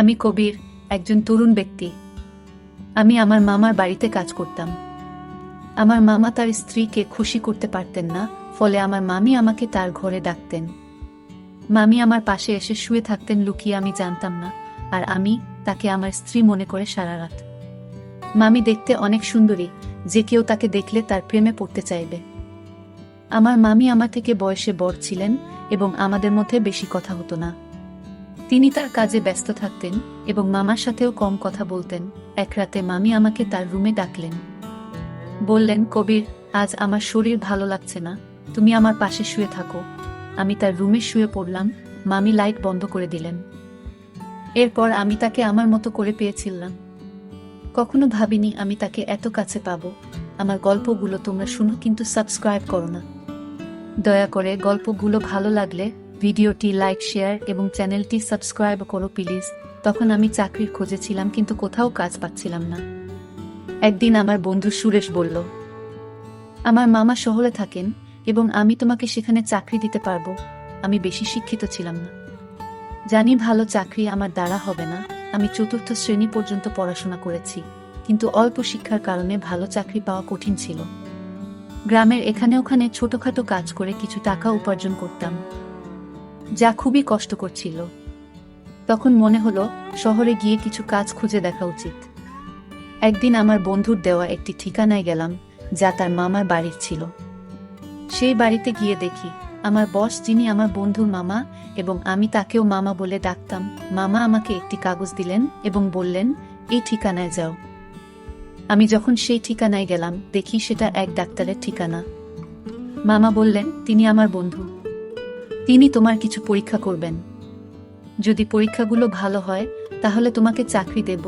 আমি কবির, একজন তরুণ ব্যক্তি। আমি আমার মামার বাড়িতে কাজ করতাম। আমার মামা তার স্ত্রীকে খুশি করতে পারতেন না, ফলে আমার মামি আমাকে তার ঘরে ডাকতেন। মামি আমার পাশে এসে শুয়ে থাকতেন লুকিয়ে, আমি জানতাম না, আর আমি তাকে আমার স্ত্রী মনে করে সারা রাত। মামি দেখতে অনেক সুন্দরী, যে কেউ তাকে দেখলে তার প্রেমে পড়তে চাইবে। আমার মামি আমার থেকে বয়সে বড় ছিলেন এবং আমাদের মধ্যে বেশি কথা হতো না। তিনি তার কাজে ব্যস্ত থাকতেন এবং মামার সাথেও কম কথা বলতেন। এক রাতে মামি আমাকে তার রুমে ডাকলেন। বললেন, কবির, আজ আমার শরীর ভালো লাগছে না, তুমি আমার পাশে শুয়ে থাকো। আমি তার রুমে শুয়ে পড়লাম। মামি লাইট বন্ধ করে দিলেন। এরপর আমি তাকে আমার মতো করে পেয়েছিলাম। কখনো ভাবিনি আমি তাকে এত কাছে পাবো। আমার গল্পগুলো তোমরা শুনো, কিন্তু সাবস্ক্রাইব করো না। দয়া করে গল্পগুলো ভালো লাগলে ভিডিওটি লাইক, শেয়ার এবং চ্যানেলটি সাবস্ক্রাইব করো প্লিজ। তখন আমি চাকরির খোঁজে ছিলাম, কিন্তু কোথাও কাজ পাচ্ছিলাম না। একদিন আমার বন্ধু সুরেশ বলল, আমার মামা শহরে থাকেন এবং আমি তোমাকে সেখানে চাকরি দিতে পারবো। আমি বেশি শিক্ষিত ছিলাম না, জানি ভালো চাকরি আমার দ্বারা হবে না। আমি ৪র্থ শ্রেণী পর্যন্ত পড়াশোনা করেছি, কিন্তু অল্প শিক্ষার কারণে ভালো চাকরি পাওয়া কঠিন ছিল। গ্রামের এখানে ওখানে ছোটখাটো কাজ করে কিছু টাকা উপার্জন করতাম, যা খুবই কষ্টকর ছিল। তখন মনে হলো শহরে গিয়ে কিছু কাজ খুঁজে দেখা উচিত। একদিন আমার বন্ধুর দেওয়া একটি ঠিকানায় গেলাম, যা তার মামার বাড়ির ছিল। সেই বাড়িতে গিয়ে দেখি আমার বস, যিনি আমার বন্ধুর মামা এবং আমি তাকেও মামা বলে ডাকতাম। মামা আমাকে একটি কাগজ দিলেন এবং বললেন, এই ঠিকানায় যাও। আমি যখন সেই ঠিকানায় গেলাম, দেখি সেটা এক ডাক্তারের ঠিকানা। মামা বললেন, তিনি আমার বন্ধু, তিনি তোমার কিছু পরীক্ষা করবেন। যদি পরীক্ষাগুলো ভালো হয় তাহলে তোমাকে চাকরি দেব।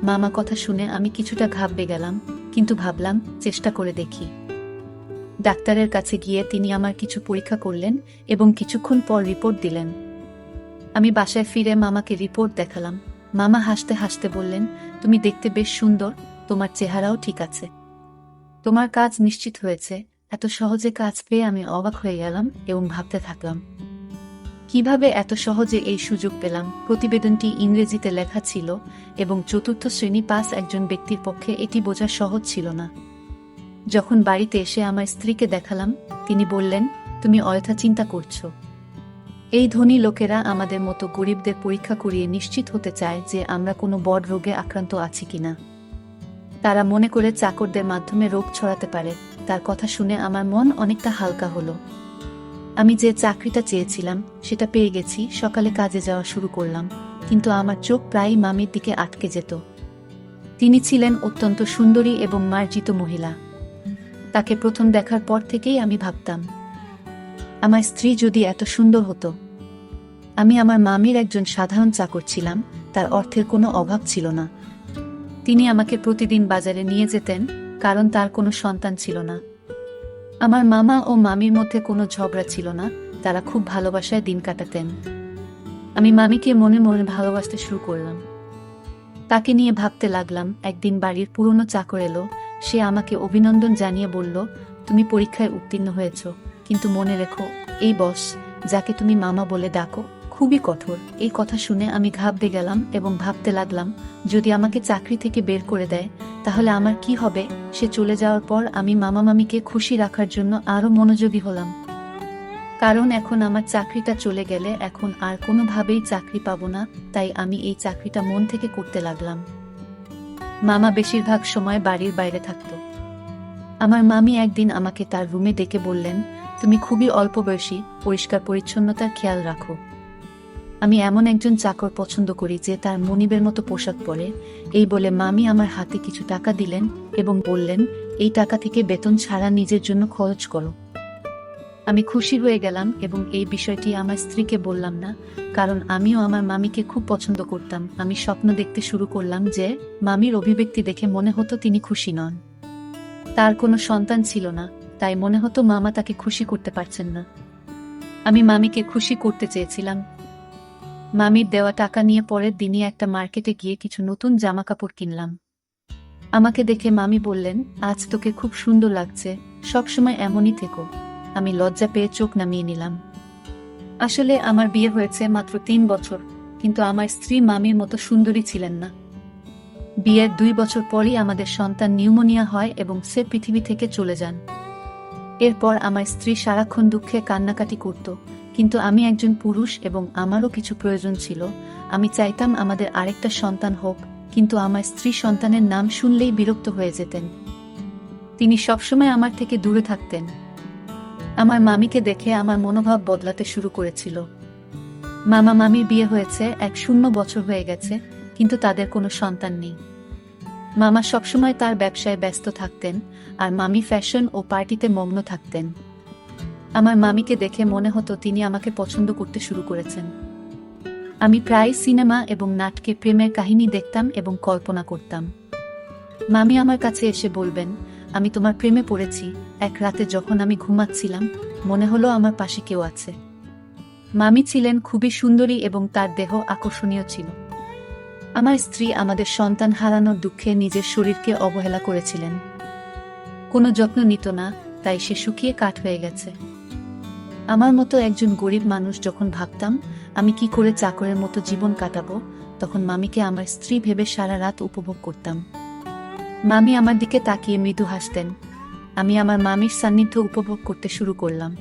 মামা কথা শুনে আমি কিছুটা ঘাবড়ে গেলাম, কিন্তু ভাবলাম চেষ্টা করে দেখি। ডাক্তারের কাছে গিয়ে তিনি আমার কিছু পরীক্ষা করলেন এবং কিছুক্ষণ পর রিপোর্ট দিলেন। আমি বাসায় ফিরে মামাকে রিপোর্ট দেখালাম। মামা হাসতে হাসতে বললেন, তুমি দেখতে বেশ সুন্দর, তোমার চেহারাও ঠিক আছে, তোমার কাজ নিশ্চিত হয়েছে। এত সহজে কাজ পেয়ে আমি অবাক হয়ে গেলাম এবং ভাবতে থাকলাম, কিভাবে এত সহজে এই সুযোগ পেলাম। প্রতিবেদনটি ইংরেজিতে লেখা ছিল এবং ৪র্থ শ্রেণী পাস একজন ব্যক্তির পক্ষে এটি বোঝা সহজ ছিল না। যখন বাড়িতে এসে আমার স্ত্রীকে দেখালাম, তিনি বললেন, তুমি অযথা চিন্তা করছো। এই ধনী লোকেরা আমাদের মতো গরিবদের পরীক্ষা করিয়ে নিশ্চিত হতে চায় যে আমরা কোনো বড় রোগে আক্রান্ত আছি কিনা। তারা মনে করে চাকরদের মাধ্যমে রোগ ছড়াতে পারে। তার কথা শুনে আমার মন অনেকটা হালকা হলো। আমি যে চাকরিটা চেয়েছিলাম সেটা পেয়ে গেছি। সকালে কাজে যাওয়া শুরু করলাম, কিন্তু আমার চোখ প্রায়ই মামির দিকে আটকে যেত। তিনি ছিলেন অত্যন্ত সুন্দরী এবং মার্জিত মহিলা। তাকে প্রথম দেখার পর থেকেই আমি ভাবতাম, আমার স্ত্রী যদি এত সুন্দর হতো। আমি আমার মামির একজন সাধারণ চাকর ছিলাম, তার অর্থের কোনো অভাব ছিল না। তিনি আমাকে প্রতিদিন বাজারে নিয়ে যেতেন, কারণ তার কোনো সন্তান ছিল না। আমার মামা ও মামির মধ্যে কোনো ঝগড়া ছিল না, তারা খুব ভালোবাসায় দিন কাটাতেন। আমি মামিকে মনে মনে ভালোবাসতে শুরু করলাম। তাকে নিয়ে ভাবতে লাগলাম। একদিন বাড়ির পুরনো চাকর এলো। সে আমাকে অভিনন্দন জানিয়ে বলল, তুমি পরীক্ষায় উত্তীর্ণ হয়েছ, কিন্তু মনে রেখো, এই বস, যাকে তুমি মামা বলে ডাকো, খুবই কঠোর। এই কথা শুনে আমি ঘাবড়ে গেলাম এবং ভাবতে লাগলাম, যদি আমাকে চাকরি থেকে বের করে দেয় তাহলে আমার কি হবে। সে চলে যাওয়ার পর আমি মামা মামিকে খুশি রাখার জন্য আরো মনোযোগী হলাম, কারণ এখন আমার চাকরিটা চলে গেলে এখন আর কোনোভাবেই চাকরি পাবো না। তাই আমি এই চাকরিটা মন থেকে করতে লাগলাম। মামা বেশিরভাগ সময় বাড়ির বাইরে থাকত। আমার মামি একদিন আমাকে তার রুমে ডেকে বললেন, তুমি খুবই অল্প বয়সী, পরিষ্কার পরিচ্ছন্নতার খেয়াল রাখো। আমি এমন একজন চাকর পছন্দ করি যে তার মনিবের মতো পোশাক পরে। এই বলে মামি আমার হাতে কিছু টাকা দিলেন এবং বললেন, এই টাকা থেকে বেতন ছাড়া নিজের জন্য খরচ করো। আমি খুশি হয়ে গেলাম এবং এই বিষয়টি আমার স্ত্রীকে বললাম না, কারণ আমিও আমার মামিকে খুব পছন্দ করতাম। আমি স্বপ্ন দেখতে শুরু করলাম যে মামির অভিব্যক্তি দেখে মনে হতো তিনি খুশি নন। তার কোনো সন্তান ছিল না, তাই মনে হতো মামা তাকে খুশি করতে পারছেন না। আমি মামিকে খুশি করতে চেয়েছিলাম। মামির দেওয়া টাকা নিয়ে পরের দিনই একটা মার্কেটে গিয়ে কিছু নতুন জামা কাপড় কিনলাম। আমাকে দেখে মামি বললেন, আজ তোকে খুব সুন্দর লাগছে, সবসময় এমনই থেকো। আমি লজ্জা পেয়ে চোখ নামিয়ে নিলাম। আসলে আমার বিয়ে হয়েছে মাত্র 3 বছর। কিন্তু আমার স্ত্রী মামির মতো সুন্দরী ছিলেন না। বিয়ের 2 বছর পরই আমাদের সন্তান নিউমোনিয়া হয় এবং সে পৃথিবী থেকে চলে যান। এরপর আমার স্ত্রী সারাক্ষণ দুঃখে কান্নাকাটি করত, কিন্তু আমি একজন পুরুষ এবং আমারও কিছু প্রয়োজন ছিল। আমি চাইতাম আমাদের আরেকটা সন্তান হোক, কিন্তু আমার স্ত্রী সন্তানের নাম শুনলেই বিরক্ত হয়ে যেতেন। তিনি সবসময় আমার থেকে দূরে থাকতেন। আমার মামিকে দেখে আমার মনোভাব বদলাতে শুরু করেছিল। মামা মামির বিয়ে হয়েছে, 1 বছর হয়ে গেছে, কিন্তু তাদের কোনো সন্তান নেই। মামা সবসময় তার ব্যবসায় ব্যস্ত থাকতেন, আর মামি ফ্যাশন ও পার্টিতে মগ্ন থাকতেন। আমার মামিকে দেখে মনে হতো তিনি আমাকে পছন্দ করতে শুরু করেছেন। আমি প্রায় সিনেমা এবং নাটকে প্রেমের কাহিনী দেখতাম এবং কল্পনা করতাম। মামি আমার কাছে এসে বলবেন, আমি তোমার প্রেমে পড়েছি। এক রাতে যখন আমি ঘুমাচ্ছিলাম, মনে হলো আমার পাশে কেউ আছে। মামি ছিলেন খুবই সুন্দরী এবং তার দেহ আকর্ষণীয় ছিল। আমার স্ত্রী আমাদের সন্তান হারানোর দুঃখে নিজের শরীরকে অবহেলা করেছিলেন। কোনো যত্ন নিত না, তাই সে শুকিয়ে কাঠ হয়ে গেছে। আমার মতো একজন গরিব মানুষ যখন ভাবতাম আমি কি করে চাকরের মতো জীবন কাটাবো, তখন মামিকে আমার স্ত্রী ভেবে সারা রাত উপভোগ করতাম। মামি আমার দিকে তাকিয়ে মৃদু হাসতেন। আমি আমার মামির সান্নিধ্য উপভোগ করতে শুরু করলাম।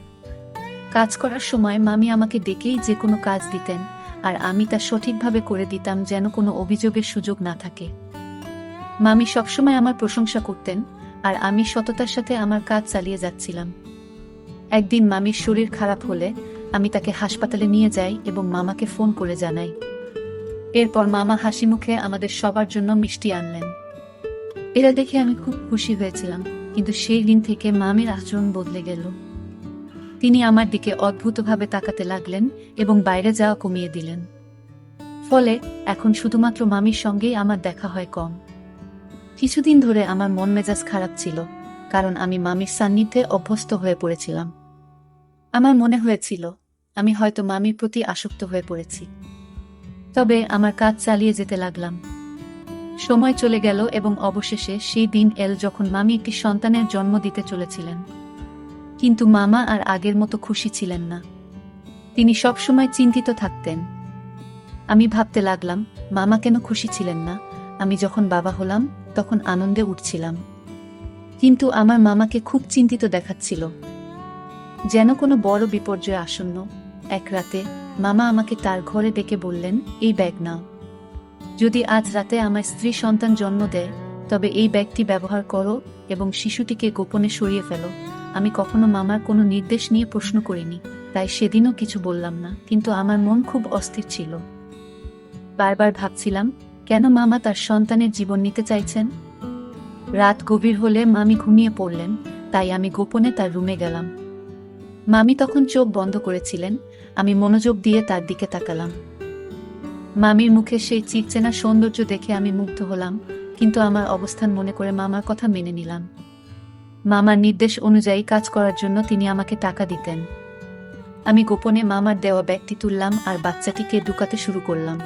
কাজ করার সময় মামি আমাকে ডেকেই যে কোনো কাজ দিতেন, আর আমি তা সঠিকভাবে করে দিতাম যেন কোনো অভিযোগের সুযোগ না থাকে। মামি সবসময় আমার প্রশংসা করতেন, আর আমি সততার সাথে আমার কাজ চালিয়ে যাচ্ছিলাম। একদিন মামির শরীর খারাপ হলে আমি তাকে হাসপাতালে নিয়ে যাই এবং মামাকে ফোন করে জানাই। এরপর মামা হাসি মুখে আমাদের সবার জন্য মিষ্টি আনলেন। এরা দেখে আমি খুব খুশি হয়েছিলাম, কিন্তু সেই দিন থেকে মামির আচরণ বদলে গেল। তিনি আমার দিকে অদ্ভুতভাবে তাকাতে লাগলেন এবং বাইরে যাওয়া কমিয়ে দিলেন। ফলে এখন শুধুমাত্র মামির সঙ্গেই আমার দেখা হয় কম। কিছুদিন ধরে আমার মন মেজাজ খারাপ ছিল, কারণ আমি মামির সান্নিধ্যে অভ্যস্ত হয়ে পড়েছিলাম। আমার মনে হয়েছিল আমি হয়তো মামির প্রতি আসক্ত হয়ে পড়েছি। তবে আমার কাজ চালিয়ে যেতে লাগলাম। সময় চলে গেল এবং অবশেষে সেই দিন এল যখন মামি একটি সন্তানের জন্ম দিতে চলেছিলেন। কিন্তু মামা আর আগের মতো খুশি ছিলেন না। তিনি সবসময় চিন্তিত থাকতেন। আমি ভাবতে লাগলাম, মামা কেন খুশি ছিলেন না? আমি যখন বাবা হলাম তখন আনন্দে উঠছিলাম, কিন্তু আমার মামাকে খুব চিন্তিত দেখাচ্ছিল, যেন কোনো বড় বিপর্যয় আসন্ন। এক রাতে মামা আমাকে তার ঘরে ডেকে বললেন, এই ব্যাগ নাও। যদি আজ রাতে আমার স্ত্রী সন্তান জন্ম দেয়, তবে এই ব্যাগটি ব্যবহার করো এবং শিশুটিকে গোপনে সরিয়ে ফেলো। আমি কখনো মামার কোনো নির্দেশ নিয়ে প্রশ্ন করিনি, তাই সেদিনও কিছু বললাম না, কিন্তু আমার মন খুব অস্থির ছিল। বারবার ভাবছিলাম, কেন মামা তার সন্তানের জীবন নিতে চাইছেন? রাত গভীর হলে মামি ঘুমিয়ে পড়লেন, তাই আমি গোপনে তার রুমে গেলাম। মামি তখন চোখ বন্ধ করেছিলেন। আমি মনোযোগ দিয়ে তার দিকে তাকালাম। মামির মুখে সেই চিরচেনা সৌন্দর্য দেখে আমি মুগ্ধ হলাম, কিন্তু আমার অবস্থান মনে করে মামার কথা মেনে নিলাম। মামার নির্দেশ অনুযায়ী কাজ করার জন্য তিনি আমাকে টাকা দিতেন। আমি গোপনে মামার দেওয়া ব্যাগটি তুললাম আর বাচ্চাটিকে ঢুকাতে শুরু করলাম।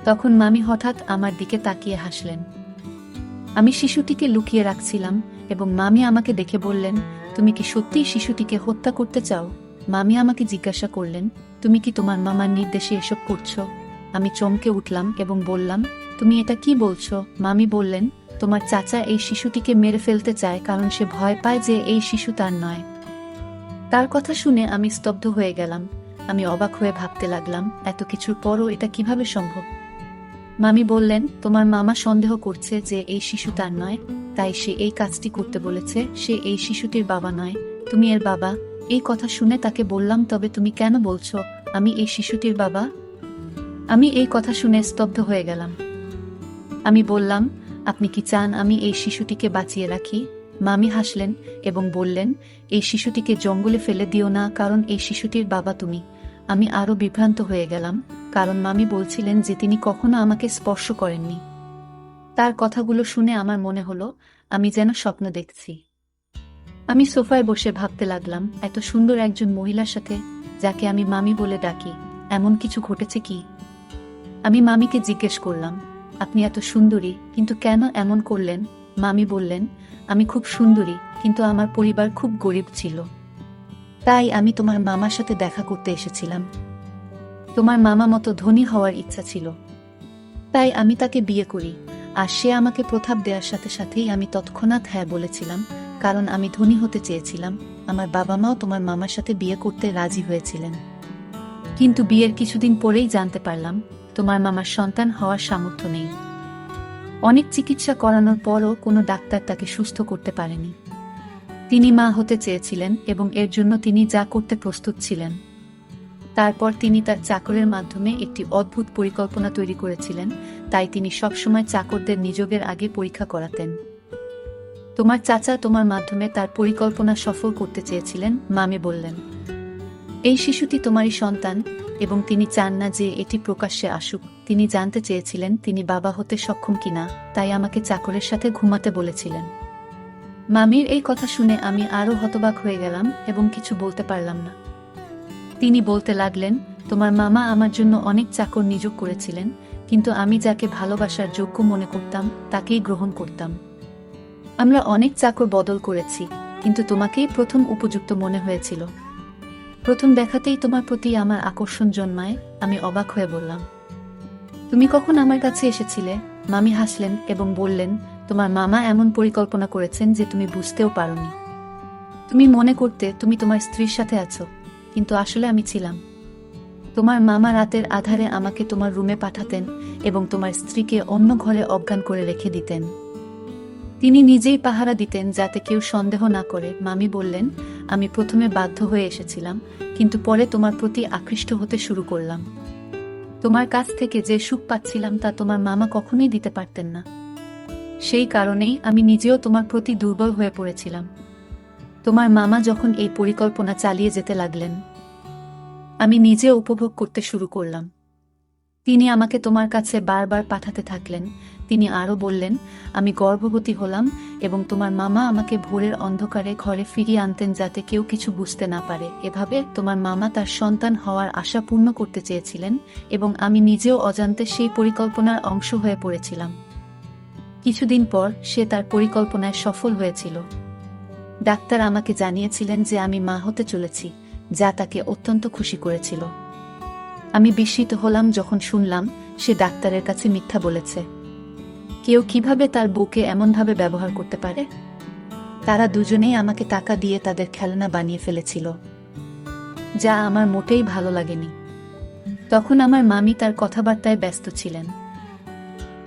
তখন মামি হঠাৎ আমার দিকে তাকিয়ে হাসলেন। আমি শিশুটিকে লুকিয়ে রাখছিলাম এবং মামি আমাকে দেখে বললেন, তুমি কি সত্যিই শিশুটিকে হত্যা করতে চাও? মামি আমাকে জিজ্ঞাসা করলেন, তুমি কি তোমার মামার নির্দেশে এসব করছো? আমি চমকে উঠলাম এবং বললাম, তুমি এটা কি বলছো? মামি বললেন, তোমার চাচা এই শিশুটিকে মেরে ফেলতে চায় কারণ সে ভয় পায় যে এই শিশু তার নয়। তার কথা শুনে আমি স্তব্ধ হয়ে গেলাম। আমি অবাক হয়ে ভাবতে লাগলাম, এত কিছুর পরও এটা কিভাবে সম্ভব? মামি বললেন, তোমার মামা সন্দেহ করছে যে এই শিশু তার নয়, তাই সে এই কাজটি করতে বলেছে। সে এই শিশুটির বাবা নয়, তুমি এর বাবা। এই কথা শুনে তাকে বললাম, তবে তুমি কেন বলছো আমি এই শিশুটির বাবা? আমি এই কথা শুনে স্তব্ধ হয়ে গেলাম। আমি বললাম, আপনি কি চান আমি এই শিশুটিকে বাঁচিয়ে রাখি? মামি হাসলেন এবং বললেন, এই শিশুটিকে জঙ্গলে ফেলে দিও না, কারণ এই শিশুটির বাবা তুমি। আমি আরো বিভ্রান্ত হয়ে গেলাম, কারণ মামি বলছিলেন যে তিনি কখনো আমাকে স্পর্শ করেননি। তার কথাগুলো শুনে আমার মনে হলো আমি যেন স্বপ্ন দেখছি। আমি সোফায় বসে ভাবতে লাগলাম, এত সুন্দর একজন মহিলার সাথে, যাকে আমি মামি বলে ডাকি, এমন কিছু ঘটেছে কি? আমি মামিকে জিজ্ঞেস করলাম, আপনি এত সুন্দরী, কিন্তু কেন এমন করলেন? মামি বললেন, আমি খুব সুন্দরী, কিন্তু আমার পরিবার খুব গরিব ছিল, তাই আমি তোমার মামার সাথে দেখা করতে এসেছিলাম। তোমার মামা মতো ধনী হওয়ার ইচ্ছা ছিল, তাই আমি তাকে বিয়ে করি। আর সে আমাকে প্রস্তাব দেওয়ার সাথে সাথেই আমি তৎক্ষণাৎ হ্যাঁ বলেছিলাম, কারণ আমি ধনী হতে চেয়েছিলাম। আমার বাবা মাও তোমার মামার সাথে বিয়ে করতে রাজি হয়েছিলেন। কিন্তু বিয়ের কিছুদিন পরেই জানতে পারলাম তোমার মামার সন্তান হওয়ার সামর্থ্য নেই। অনেক চিকিৎসা করানোর পরও কোনো ডাক্তার তাকে সুস্থ করতে পারেনি। তিনি মা হতে চেয়েছিলেন এবং এর জন্য তিনি যা করতে প্রস্তুত ছিলেন। তারপর তিনি তার চাকরের মাধ্যমে একটি অদ্ভুত পরিকল্পনা তৈরি করেছিলেন, তাই তিনি সবসময় চাকরদের নিযোগের আগে পরীক্ষা করাতেন। তোমার চাচা তোমার মাধ্যমে তার পরিকল্পনা সফল করতে চেয়েছিলেন, মামি বললেন। এই শিশুটি তোমারই সন্তান এবং তিনি চান না যে এটি প্রকাশ্যে আসুক। তিনি জানতে চেয়েছিলেন তিনি বাবা হতে সক্ষম কিনা, তাই আমাকে চাকরের সাথে ঘুমাতে বলেছিলেন। মামির এই কথা শুনে আমি আরও হতবাক হয়ে গেলাম এবং কিছু বলতে পারলাম না। তিনি বলতে লাগলেন, তোমার মামা আমার জন্য অনেক চাকর নিয়োগ করেছিলেন, কিন্তু আমি যাকে ভালোবাসার যোগ্য মনে করতাম তাকেই গ্রহণ করতাম। আমরা অনেক চাকর বদল করেছি, কিন্তু তোমাকেই প্রথম উপযুক্ত মনে হয়েছিল। প্রথম দেখাতেই তোমার প্রতি আমার আকর্ষণ জন্মায়। আমি অবাক হয়ে বললাম, তুমি কখন আমার কাছে এসেছিলে? মামি হাসলেন এবং বললেন, তোমার মামা এমন পরিকল্পনা করেছেন যে তুমি বুঝতেও পারোনি। তুমি মনে করতে তুমি তোমার স্ত্রীর সাথে আছো, কিন্তু আসলে আমি ছিলাম। তোমার মামা রাতের আধারে আমাকে তোমার রুমে পাঠাতেন এবং তোমার স্ত্রীকে অন্য ঘরে অজ্ঞান করে রেখে দিতেন। তিনি নিজেই পাহারা দিতেন যাতে কেউ সন্দেহ না করে। মামি বললেন, আমি প্রথমে বাধ্য হয়ে এসেছিলাম, কিন্তু পরে তোমার প্রতি আকৃষ্ট হতে শুরু করলাম। তোমার কাছ থেকে যে সুখ পাচ্ছিলাম তা তোমার মামা কখনোই দিতে পারতেন না। সেই কারণেই আমি নিজেও তোমার প্রতি দুর্বল হয়ে পড়েছিলাম। তোমার মামা যখন এই পরিকল্পনা চালিয়ে যেতে লাগলেন, আমি নিজেও উপভোগ করতে শুরু করলাম। তিনি আমাকে তোমার কাছে বারবার পাঠাতে থাকলেন। তিনি আরও বললেন, আমি গর্ভবতী হলাম এবং তোমার মামা আমাকে ভোরের অন্ধকারে ঘরে ফিরিয়ে আনতেন যাতে কেউ কিছু বুঝতে না পারে। এভাবে তোমার মামা তার সন্তান হওয়ার আশা পূর্ণ করতে চেয়েছিলেন এবং আমি নিজেও অজান্তে সেই পরিকল্পনার অংশ হয়ে পড়েছিলাম। কিছুদিন পর সে তার পরিকল্পনায় সফল হয়েছিল। ডাক্তার আমাকে জানিয়েছিলেন যে আমি মা হতে চলেছি, যা তাকে অত্যন্ত খুশি করেছিল। আমি বিস্মিত হলাম যখন শুনলাম সে ডাক্তারের কাছে মিথ্যা বলেছে। কেউ কিভাবে তার বউকে এমনভাবে ব্যবহার করতে পারে? তারা দুজনেই আমাকে টাকা দিয়ে তাদের খেলনা বানিয়ে ফেলেছিল, যা আমার মোটেই ভালো লাগেনি। তখন আমার মামি তার কথাবার্তায় ব্যস্ত ছিলেন।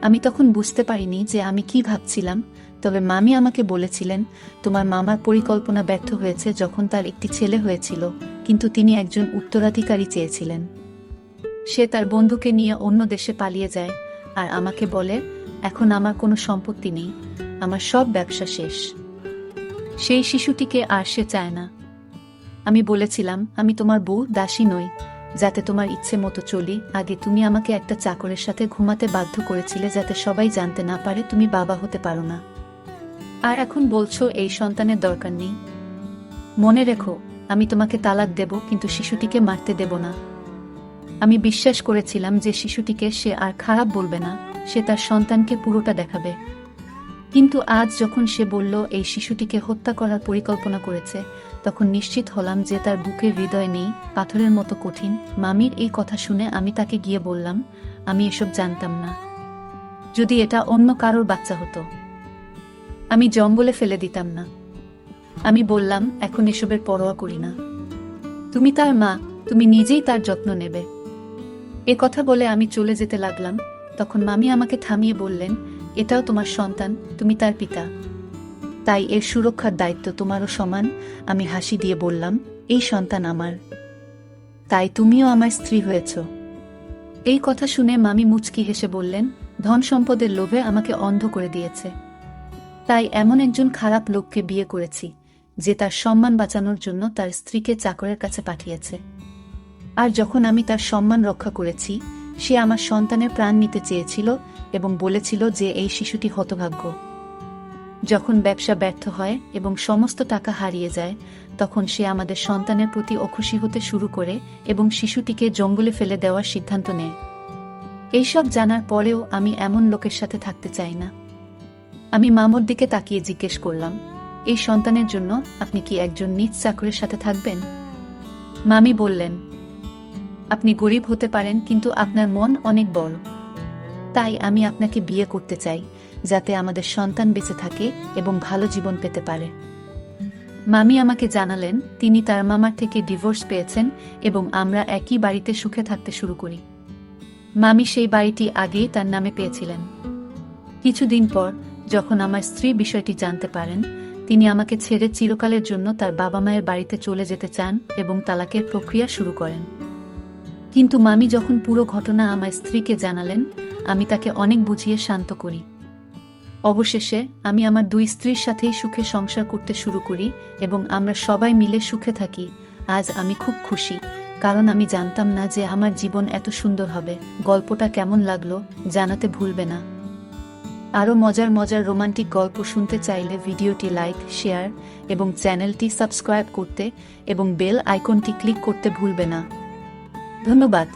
আমি তখন বুঝতে পারিনি যে আমি কি ভাবছিলাম, তবে মামি আমাকে বলেছিলেন, তোমার মামার পরিকল্পনা ব্যর্থ হয়েছে যখন তার একটি ছেলে হয়েছিল, কিন্তু তিনি একজন উত্তরাধিকারী চেয়েছিলেন। সে তার বন্ধুকে নিয়ে অন্য দেশে পালিয়ে যায় আর আমাকে বলে, এখন আমার কোনো সম্পত্তি নেই, আমার সব ব্যবসা শেষ। সেই শিশুটিকে আর সে চায় না। আমি বলেছিলাম, আমি তোমার বউ দাসী নই, যাতে তোমার ইচ্ছে মতো চলি। আগে তুমি আমাকে একটা চাকরের সাথে ঘুমাতে বাধ্য করেছিলে যাতে সবাই জানতে না পারে তুমি বাবা হতে পারো না। আর এখন বলছো এই সন্তানের দরকার নেই। মনে রেখো, আমি তোমাকে তালাক দেব, কিন্তু শিশুটিকে মারতে দেব না। আমি বিশ্বাস করেছিলাম যে শিশুটিকে সে আর খারাপ বলবে না, সে তার সন্তানকে পুরোটা দেখাবে। কিন্তু আজ যখন সে বলল এই শিশুটিকে হত্যা করার পরিকল্পনা করেছে, তখন নিশ্চিত হলাম যে তার বুকের হৃদয় নেই, পাথরের মতো কঠিন। মামির এই কথা শুনে আমি তাকে গিয়ে বললাম, আমি এসব জানতাম না। যদি এটা অন্য কারোর বাচ্চা হতো, আমি জঙ্গলে ফেলে দিতাম না। আমি বললাম, এখন এসবের পরোয়া করি না। তুমি তার মা, তুমি নিজেই তার যত্ন নেবে। এ কথা বলে আমি চলে যেতে লাগলাম। তখন মামি আমাকে থামিয়ে বললেন, এটাও তোমার সন্তান, তুমি তার পিতা, তাই এর সুরক্ষার দায়িত্ব তোমারও সমান। আমি হাসি দিয়ে বললাম, এই সন্তান আমার, তাই তুমিও আমার স্ত্রী হয়েছ। এই কথা শুনে মামি মুচকি হেসে বললেন, ধন সম্পদের লোভে আমাকে অন্ধ করে দিয়েছে, তাই এমন একজন খারাপ লোককে বিয়ে করেছি যে তার সম্মান বাঁচানোর জন্য তার স্ত্রীকে চাকরের কাছে পাঠিয়েছে। আর যখন আমি তার সম্মান রক্ষা করেছি, সে আমার সন্তানের প্রাণ নিতে চেয়েছিল এবং বলেছিল যে এই শিশুটি হতভাগ্য। যখন ব্যবসা ব্যর্থ হয় এবং সমস্ত টাকা হারিয়ে যায়, তখন সে আমাদের সন্তানের প্রতি অখুশি হতে শুরু করে এবং শিশুটিকে জঙ্গলে ফেলে দেওয়ার সিদ্ধান্ত নেয়। এইসব জানার পরেও আমি এমন লোকের সাথে থাকতে চাই না। আমি মামুর দিকে তাকিয়ে জিজ্ঞেস করলাম, এই সন্তানের জন্য আপনি কি একজন নিজ চাকরের সাথে থাকবেন? মামি বললেন, আপনি গরিব হতে পারেন, কিন্তু আপনার মন অনেক বড়। তাই আমি আপনাকে বিয়ে করতে চাই, যাতে আমাদের সন্তান বেঁচে থাকে এবং ভালো জীবন পেতে পারে। মামি আমাকে জানালেন তিনি তার মামার থেকে ডিভোর্স পেয়েছেন এবং আমরা একই বাড়িতে সুখে থাকতে শুরু করি। মামি সেই বাড়িটি আগেই তার নামে পেয়েছিলেন। কিছুদিন পর যখন আমার স্ত্রী বিষয়টি জানতে পারেন, তিনি আমাকে ছেড়ে চিরকালের জন্য তার বাবা মায়ের বাড়িতে চলে যেতে চান এবং তালাকের প্রক্রিয়া শুরু করেন। কিন্তু মামি যখন পুরো ঘটনা আমার স্ত্রীকে জানালেন, আমি তাকে অনেক বুঝিয়ে শান্ত করি। অবশেষে আমি আমার দুই স্ত্রীর সাথেই সুখে সংসার করতে শুরু করি এবং আমরা সবাই মিলে সুখে থাকি। আজ আমি খুব খুশি, কারণ আমি জানতাম না যে আমার জীবন এত সুন্দর হবে। গল্পটা কেমন লাগলো জানাতে ভুলবে না। আরও মজার মজার রোমান্টিক গল্প শুনতে চাইলে ভিডিওটি লাইক, শেয়ার এবং চ্যানেলটি সাবস্ক্রাইব করতে এবং বেল আইকনটি ক্লিক করতে ভুলবে না। ধন্যবাদ।